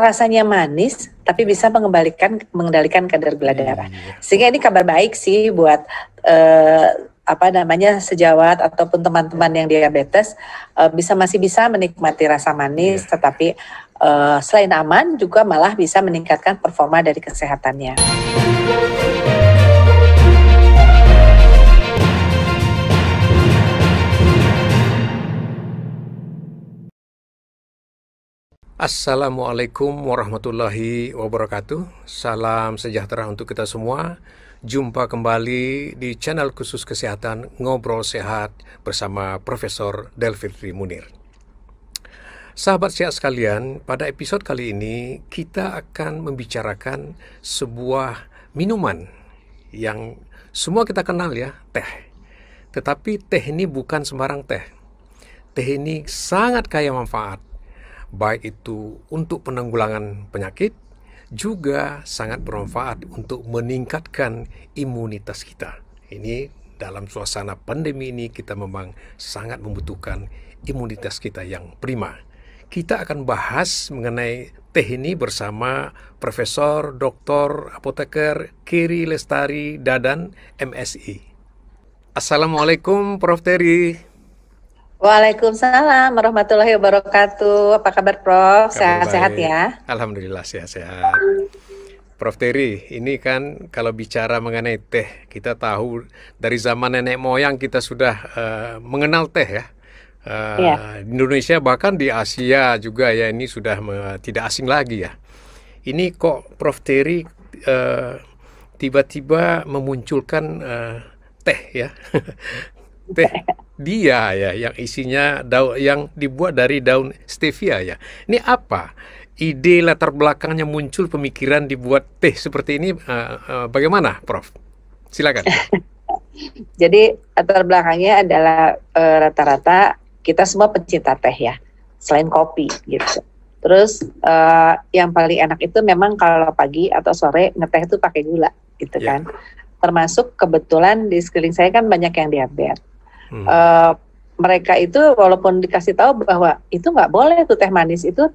rasanya manis, tapi bisa mengendalikan kadar gula darah. Sehingga ini kabar baik sih buat sejawat ataupun teman-teman yang diabetes, masih bisa menikmati rasa manis, tetapi selain aman juga malah bisa meningkatkan performa dari kesehatannya. Assalamualaikum warahmatullahi wabarakatuh. Salam sejahtera untuk kita semua. Jumpa kembali di channel khusus kesehatan Ngobrol Sehat bersama Profesor Delfitri Munir. Sahabat sehat sekalian, pada episode kali ini kita akan membicarakan sebuah minuman yang semua kita kenal ya, teh. Tetapi teh ini bukan sembarang teh. Teh ini sangat kaya manfaat. Baik itu untuk penanggulangan penyakit, juga sangat bermanfaat untuk meningkatkan imunitas kita. Ini dalam suasana pandemi ini kita memang sangat membutuhkan imunitas kita yang prima. Kita akan bahas mengenai teh ini bersama Profesor Dr. Apoteker Keri Lestari Dadan, MSI. Assalamualaikum Prof. Terry. Waalaikumsalam warahmatullahi wabarakatuh. Apa kabar Prof? Sehat-sehat ya? Alhamdulillah sehat-sehat. Prof. Terry, ini kan kalau bicara mengenai teh, kita tahu dari zaman nenek moyang kita sudah mengenal teh ya. Di Indonesia bahkan di Asia juga ya, ini sudah tidak asing lagi ya. Ini kok Prof. Terry tiba-tiba memunculkan teh ya. Teh dia ya, yang isinya yang dibuat dari daun stevia ya. Ini apa ide latar belakangnya muncul pemikiran dibuat teh seperti ini? Bagaimana, Prof? Silakan. Jadi latar belakangnya adalah rata-rata kita semua pecinta teh ya, selain kopi gitu. Terus yang paling enak itu memang kalau pagi atau sore ngeteh itu pakai gula gitu kan. Termasuk kebetulan di sekeliling saya kan banyak yang diabetes. Mereka itu walaupun dikasih tahu bahwa itu nggak boleh tuh teh manis itu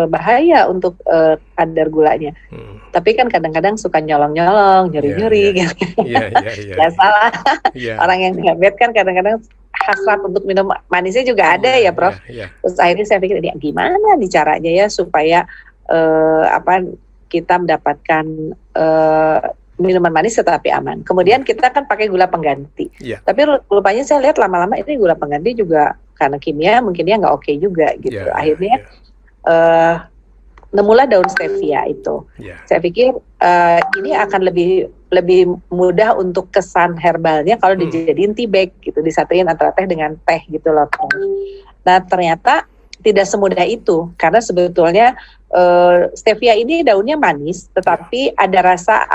bahaya untuk kadar gulanya, tapi kan kadang-kadang suka nyolong-nyolong, nyuri-nyuri gitu. Nggak salah. Orang yang diabetes kan kadang-kadang hasrat untuk minum manisnya juga ada ya Prof. Terus akhirnya saya pikir ya, gimana nih caranya ya supaya kita mendapatkan minuman manis tetapi aman. Kemudian kita kan pakai gula pengganti. Tapi rupanya saya lihat lama-lama ini gula pengganti juga karena kimia mungkinnya nggak oke juga gitu. Akhirnya nemulah daun stevia itu. Saya pikir ini akan lebih mudah untuk kesan herbalnya kalau dijadiin tea bag gitu, disatuin antara teh dengan teh gitu loh. Nah ternyata tidak semudah itu karena sebetulnya stevia ini daunnya manis, tetapi ada rasa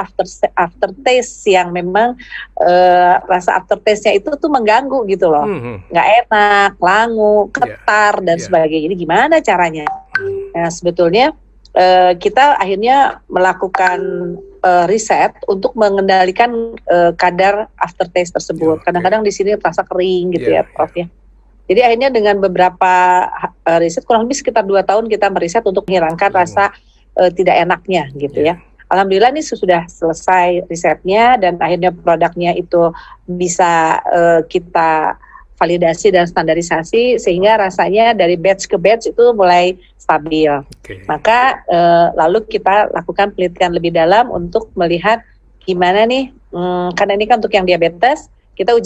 aftertaste yang memang rasa aftertaste-nya itu tuh mengganggu gitu loh, nggak enak, langu, ketar dan sebagainya. Jadi gimana caranya? Nah sebetulnya kita akhirnya melakukan riset untuk mengendalikan kadar aftertaste tersebut. Kadang-kadang di sini terasa kering gitu ya Prof ya. Jadi akhirnya dengan beberapa riset, kurang lebih sekitar 2 tahun kita meriset untuk menghilangkan rasa tidak enaknya gitu ya. Alhamdulillah ini sudah selesai risetnya dan akhirnya produknya itu bisa kita validasi dan standarisasi sehingga rasanya dari batch ke batch itu mulai stabil. Maka lalu kita lakukan penelitian lebih dalam untuk melihat gimana nih, karena ini kan untuk yang diabetes, kita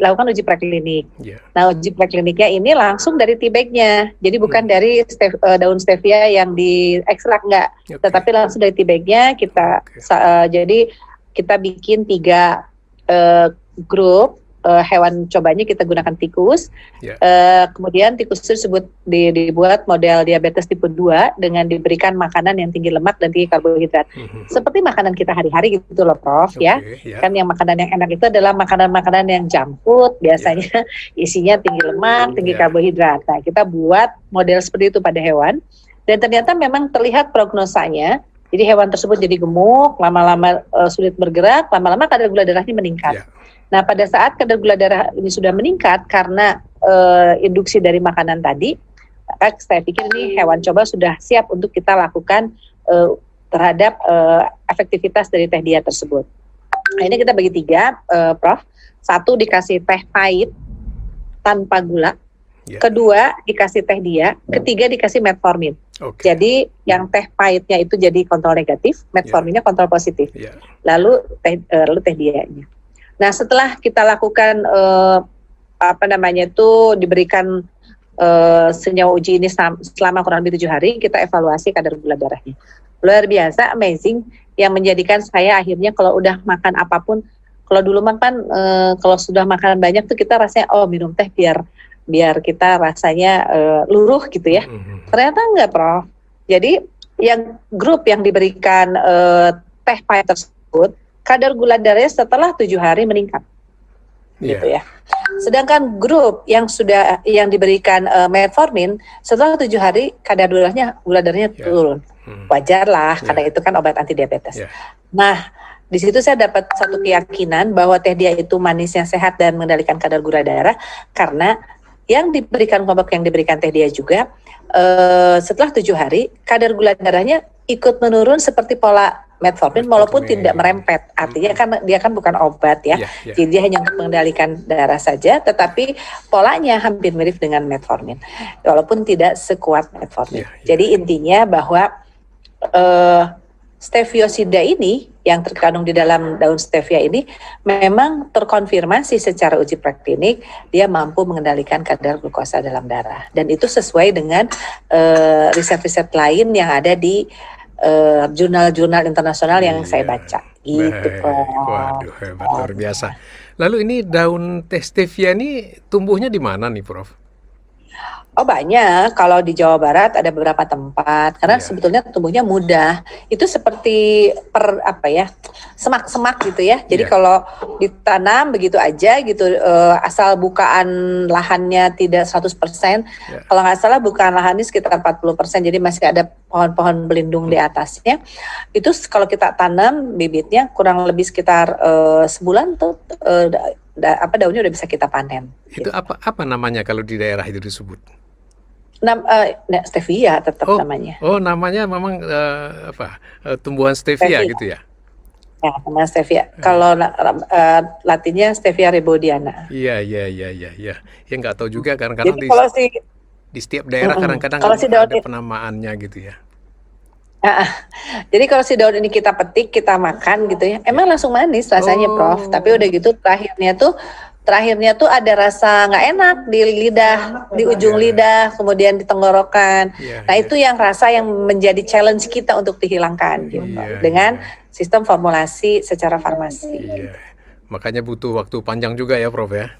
lakukan uji preklinik. Nah uji prekliniknya ini langsung dari tea bag-nya, jadi bukan dari daun stevia yang diekstrak enggak, tetapi langsung dari tea bag-nya kita. Jadi kita bikin 3 grup hewan cobanya, kita gunakan tikus. Kemudian tikus tersebut dibuat model diabetes tipe 2 dengan diberikan makanan yang tinggi lemak dan tinggi karbohidrat. Seperti makanan kita hari-hari gitu loh Prof ya. Kan yang makanan yang enak itu adalah makanan-makanan yang junk food, biasanya isinya tinggi lemak, tinggi karbohidrat. Nah, kita buat model seperti itu pada hewan dan ternyata memang terlihat prognosanya. Jadi hewan tersebut jadi gemuk, lama-lama sulit bergerak, lama-lama kadar gula darahnya meningkat. Nah, pada saat kadar gula darah ini sudah meningkat karena induksi dari makanan tadi, Maka saya pikir ini hewan coba sudah siap untuk kita lakukan terhadap efektivitas dari teh dia tersebut. Nah, ini kita bagi 3, Prof. 1 dikasih teh pahit tanpa gula. Kedua dikasih teh dia, ketiga dikasih metformin. Jadi yang teh pahitnya itu jadi kontrol negatif, metforminnya kontrol positif. Lalu teh dianya. Nah, setelah kita lakukan diberikan senyawa uji ini selama kurang lebih 7 hari, kita evaluasi kadar gula darahnya. Luar biasa, amazing, yang menjadikan saya akhirnya kalau udah makan apapun, kalau dulu makan kalau sudah makan banyak tuh kita rasanya minum teh biar kita rasanya luruh gitu ya. Ternyata enggak, Prof. Jadi yang grup yang diberikan teh pahit tersebut, kadar gula darahnya setelah 7 hari meningkat. Gitu ya. Sedangkan grup yang diberikan metformin, setelah 7 hari kadar gula darahnya turun. Wajar lah, karena itu kan obat anti diabetes. Nah, di situ saya dapat satu keyakinan bahwa teh dia itu manisnya sehat dan mengendalikan kadar gula darah, karena yang diberikan kelompok yang diberikan teh dia juga setelah 7 hari kadar gula darahnya ikut menurun seperti pola metformin walaupun tidak merempet. Artinya kan dia kan bukan obat ya. Jadi dia hanya untuk mengendalikan darah saja, tetapi polanya hampir mirip dengan metformin walaupun tidak sekuat metformin. Jadi intinya bahwa steviosida ini yang terkandung di dalam daun stevia ini memang terkonfirmasi secara uji praklinik dia mampu mengendalikan kadar glukosa dalam darah, dan itu sesuai dengan riset-riset lain yang ada di jurnal-jurnal internasional yang saya baca. Gitu. Waduh, hebat, luar biasa. Lalu ini daun teh stevia ini tumbuhnya di mana nih, Prof? Oh, banyak. Kalau di Jawa Barat ada beberapa tempat, karena sebetulnya tumbuhnya mudah. Itu seperti semak-semak gitu ya. Jadi kalau ditanam begitu aja gitu, asal bukaan lahannya tidak 100%. Kalau nggak salah bukaan lahannya sekitar 40%, jadi masih ada pohon-pohon belindung di atasnya. Itu kalau kita tanam bibitnya kurang lebih sekitar sebulan tuh daunnya udah bisa kita panen. Itu gitu. Apa namanya kalau di daerah itu disebut? Stevia tetap namanya. Oh, namanya memang tumbuhan stevia gitu ya? Ya, namanya stevia. Kalau latinnya Stevia rebaudiana. Iya. Ya nggak tahu juga kadang-kadang di setiap daerah kadang-kadang ada penamaannya gitu ya. Jadi kalau si daun ini kita petik, kita makan gitu ya, emang langsung manis rasanya, Prof. Tapi udah gitu terakhirnya tuh ada rasa nggak enak di lidah, di ujung lidah, kemudian di tenggorokan. Itu yang rasa yang menjadi challenge kita untuk dihilangkan gitu, dengan sistem formulasi secara farmasi. Makanya butuh waktu panjang juga ya, Prof ya.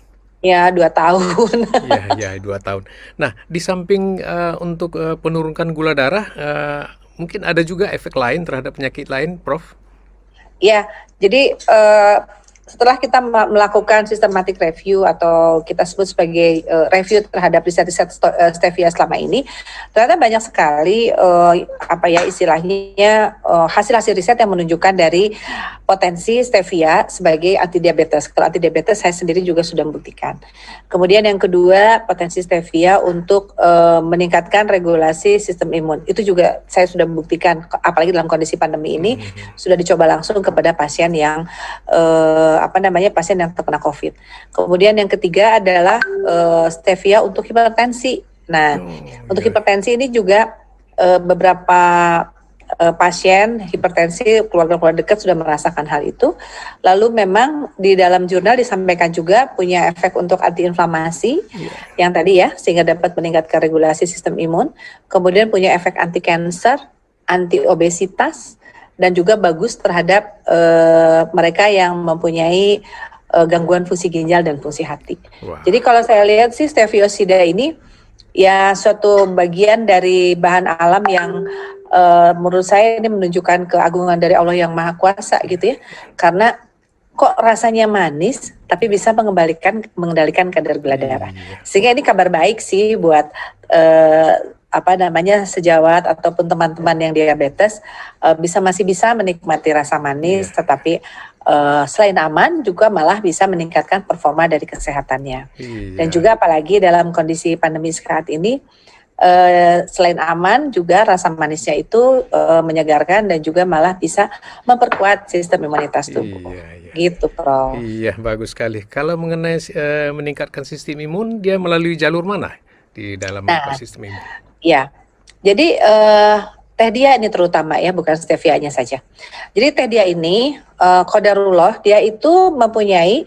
Ya, 2 tahun. Iya, 2 tahun. Nah, di samping untuk penurunkan gula darah, mungkin ada juga efek lain terhadap penyakit lain, Prof? Ya, jadi setelah kita melakukan systematic review atau kita sebut sebagai review terhadap riset-riset stevia selama ini, ternyata banyak sekali istilahnya hasil-hasil riset yang menunjukkan dari potensi stevia sebagai anti diabetes. Kalau anti diabetes saya sendiri juga sudah membuktikan. Kemudian yang kedua, potensi stevia untuk meningkatkan regulasi sistem imun. Itu juga saya sudah membuktikan, apalagi dalam kondisi pandemi ini sudah dicoba langsung kepada pasien yang pasien yang terkena COVID. Kemudian yang ketiga adalah stevia untuk hipertensi. Nah, untuk hipertensi ini juga beberapa pasien hipertensi keluarga-keluarga dekat sudah merasakan hal itu. Lalu memang di dalam jurnal disampaikan juga punya efek untuk antiinflamasi yang tadi ya, sehingga dapat meningkatkan regulasi sistem imun. Kemudian punya efek anti cancer, anti obesitas, dan juga bagus terhadap mereka yang mempunyai gangguan fungsi ginjal dan fungsi hati. Jadi kalau saya lihat sih steviosida ini ya suatu bagian dari bahan alam yang menurut saya ini menunjukkan keagungan dari Allah yang Maha Kuasa gitu ya. Karena kok rasanya manis tapi bisa mengendalikan kadar gula darah. Sehingga ini kabar baik sih buat sejawat ataupun teman-teman yang diabetes masih bisa menikmati rasa manis, tetapi selain aman juga malah bisa meningkatkan performa dari kesehatannya. Dan juga apalagi dalam kondisi pandemi saat ini, selain aman juga rasa manisnya itu menyegarkan dan juga malah bisa memperkuat sistem imunitas tubuh. Iya. Gitu, Prof. Iya, bagus sekali. Kalau mengenai meningkatkan sistem imun, dia melalui jalur mana di dalam sistem imun? Ya, jadi teh dia ini terutama ya, bukan stevianya saja. Jadi teh dia ini qadarullah, dia itu mempunyai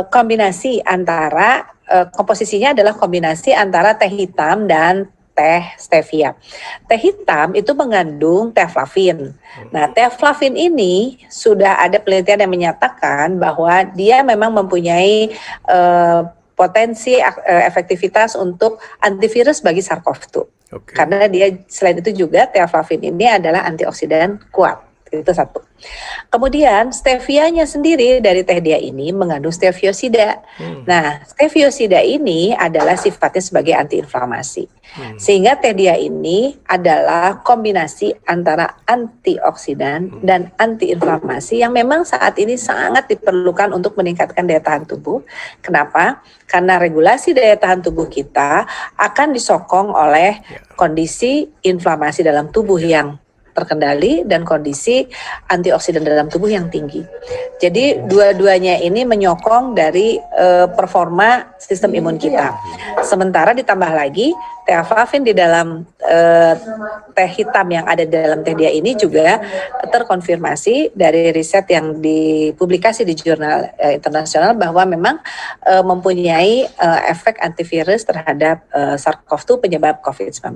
kombinasi antara komposisinya adalah kombinasi antara teh hitam dan teh stevia. Teh hitam itu mengandung teflavin. Nah, teflavin ini sudah ada penelitian yang menyatakan bahwa dia memang mempunyai potensi efektivitas untuk antivirus bagi SARS-CoV-2. Karena dia selain itu juga teflavin ini adalah antioksidan kuat. Itu satu. Kemudian stevianya sendiri dari teh dia ini mengandung steviosida. Nah, steviosida ini adalah sifatnya sebagai antiinflamasi. Sehingga teh dia ini adalah kombinasi antara antioksidan dan antiinflamasi yang memang saat ini sangat diperlukan untuk meningkatkan daya tahan tubuh. Kenapa? Karena regulasi daya tahan tubuh kita akan disokong oleh kondisi inflamasi dalam tubuh yang terkendali dan kondisi antioksidan dalam tubuh yang tinggi. Jadi dua-duanya ini menyokong dari performa sistem imun kita. Sementara ditambah lagi teflavin di dalam teh hitam yang ada di dalam teh dia ini juga terkonfirmasi dari riset yang dipublikasi di jurnal internasional bahwa memang mempunyai efek antivirus terhadap SARS-CoV-2 penyebab COVID-19.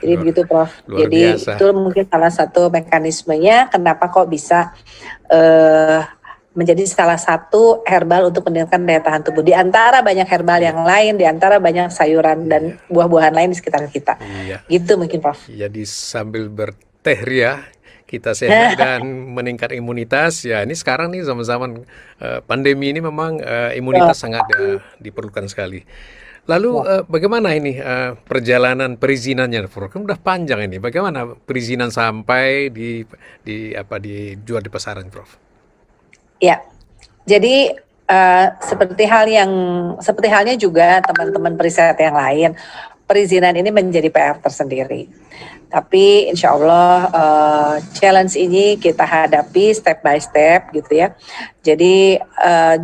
Jadi begitu, Prof. Jadi biasa. Itu mungkin salah satu mekanismenya kenapa kok bisa menjadi salah satu herbal untuk meningkatkan daya tahan tubuh. Di antara banyak herbal yang lain, di antara banyak sayuran dan buah-buahan lain di sekitar kita. Gitu mungkin, Prof. Jadi sambil berteh ria, kita sehat dan meningkat imunitas. Ya, ini sekarang nih zaman-zaman pandemi ini memang imunitas sangat diperlukan sekali. Lalu bagaimana ini perjalanan perizinannya, Prof? Kan udah panjang ini. Bagaimana perizinan sampai dijual di pasaran, Prof? Ya, jadi seperti halnya juga teman-teman periset yang lain, perizinan ini menjadi PR tersendiri. Tapi insya Allah challenge ini kita hadapi step by step gitu ya. Jadi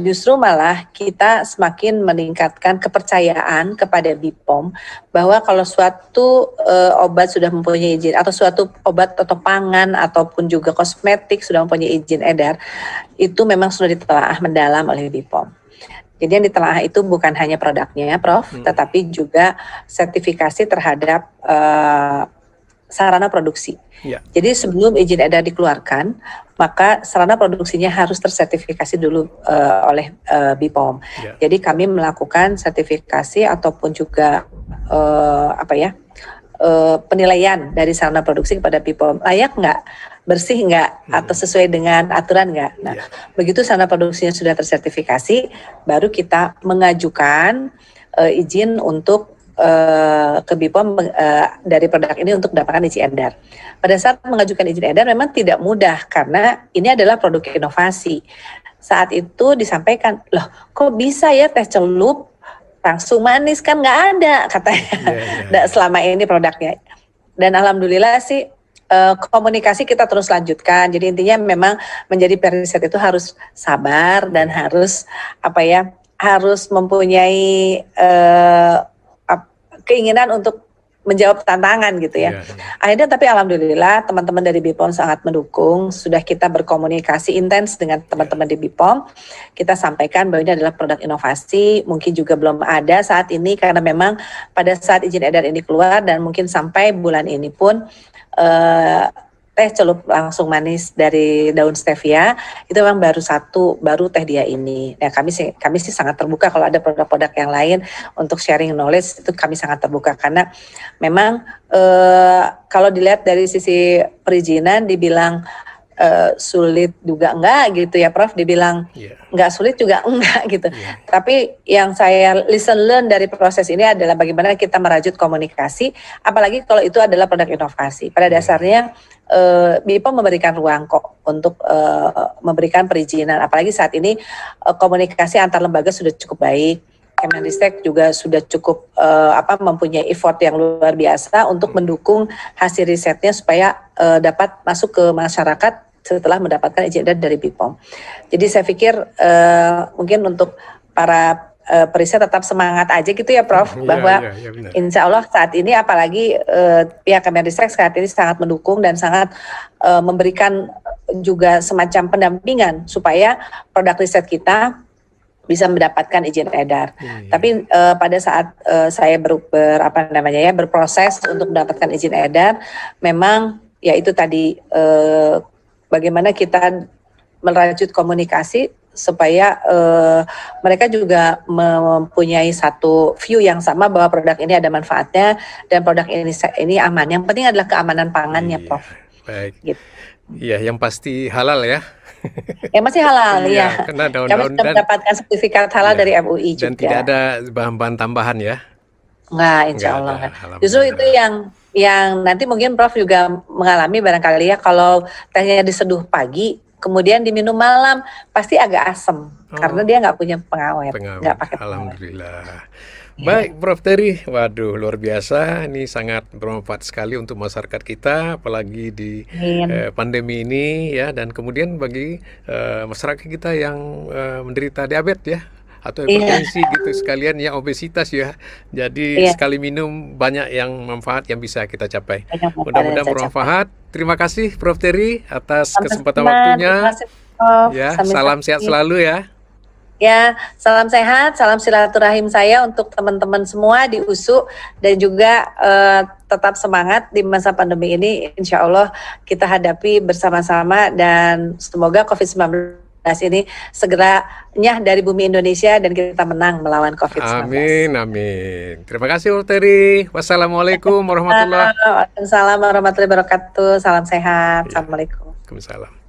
justru malah kita semakin meningkatkan kepercayaan kepada BPOM bahwa kalau suatu obat sudah mempunyai izin atau suatu obat atau pangan ataupun juga kosmetik sudah mempunyai izin edar, itu memang sudah ditelaah mendalam oleh BPOM. Jadi yang ditelaah itu bukan hanya produknya, Prof, tetapi juga sertifikasi terhadap sarana produksi. Jadi sebelum izin edar dikeluarkan, maka sarana produksinya harus tersertifikasi dulu oleh BPOM. Jadi kami melakukan sertifikasi ataupun juga penilaian dari sarana produksi kepada BPOM, layak nggak, bersih nggak, atau sesuai dengan aturan nggak. Nah, begitu sarana produksinya sudah tersertifikasi, baru kita mengajukan izin untuk ke BPOM dari produk ini untuk mendapatkan izin edar. Pada saat mengajukan izin edar memang tidak mudah karena ini adalah produk inovasi. Saat itu disampaikan, loh kok bisa ya teh celup langsung manis, kan nggak ada katanya selama ini produknya. Dan alhamdulillah sih komunikasi kita terus lanjutkan. Jadi intinya memang menjadi periset itu harus sabar dan harus harus mempunyai keinginan untuk menjawab tantangan gitu ya. Akhirnya tapi alhamdulillah teman-teman dari BPOM sangat mendukung. Sudah kita berkomunikasi intens dengan teman-teman di BPOM. Kita sampaikan bahwa ini adalah produk inovasi, mungkin juga belum ada saat ini karena memang pada saat izin edar ini keluar dan mungkin sampai bulan ini pun teh celup langsung manis dari daun stevia itu memang baru teh dia ini. Nah, kami sih sangat terbuka kalau ada produk-produk yang lain untuk sharing knowledge, itu kami sangat terbuka karena memang kalau dilihat dari sisi perizinan dibilang sulit juga enggak gitu ya, Prof, dibilang enggak sulit juga enggak gitu. Tapi yang saya learn dari proses ini adalah bagaimana kita merajut komunikasi, apalagi kalau itu adalah produk inovasi. Pada dasarnya BPOM memberikan ruang kok untuk memberikan perizinan, apalagi saat ini komunikasi antar lembaga sudah cukup baik. Kemenristek juga sudah cukup mempunyai effort yang luar biasa untuk mendukung hasil risetnya supaya dapat masuk ke masyarakat setelah mendapatkan izin edar dari BPOM. Jadi saya pikir mungkin untuk para periset tetap semangat aja gitu ya Prof, bahwa insya Allah saat ini apalagi pihak Kemenristek saat ini sangat mendukung dan sangat memberikan juga semacam pendampingan supaya produk riset kita bisa mendapatkan izin edar. Tapi pada saat saya berproses untuk mendapatkan izin edar, memang ya itu tadi bagaimana kita merajut komunikasi supaya mereka juga mempunyai satu view yang sama bahwa produk ini ada manfaatnya dan produk ini aman. Yang penting adalah keamanan pangannya, Prof. Baik. Gitu. Iya, yang pasti halal ya. Ya masih halal ya. Karena kami sudah mendapatkan sertifikat halal dari MUI juga. Dan tidak ada bahan-bahan tambahan ya. Enggak, insya Allah. Justru itu yang nanti mungkin Prof juga mengalami barangkali ya, kalau tehnya diseduh pagi kemudian diminum malam pasti agak asam karena dia nggak punya pengawet. Nggak pakai pengawet. Alhamdulillah. Baik, Prof Terry, waduh luar biasa, ini sangat bermanfaat sekali untuk masyarakat kita, apalagi di pandemi ini ya, dan kemudian bagi masyarakat kita yang menderita diabetes ya, atau hipertensi gitu sekalian ya, obesitas ya. Jadi sekali minum banyak yang manfaat yang bisa kita capai. Mudah-mudahan bermanfaat. Terima kasih Prof Terry atas kesempatan waktunya. Ya, salam sehat selalu ya. Ya, salam sehat, salam silaturahim saya untuk teman-teman semua di USU dan juga tetap semangat di masa pandemi ini. Insya Allah kita hadapi bersama-sama dan semoga COVID-19 ini segera nyah dari bumi Indonesia dan kita menang melawan COVID-19. Amin, amin. Terima kasih Prof Terry. Wassalamualaikum warahmatullahi wabarakatuh. Waalaikumsalam warahmatullahi wabarakatuh. Salam sehat. Assalamualaikum. Waalaikumsalam.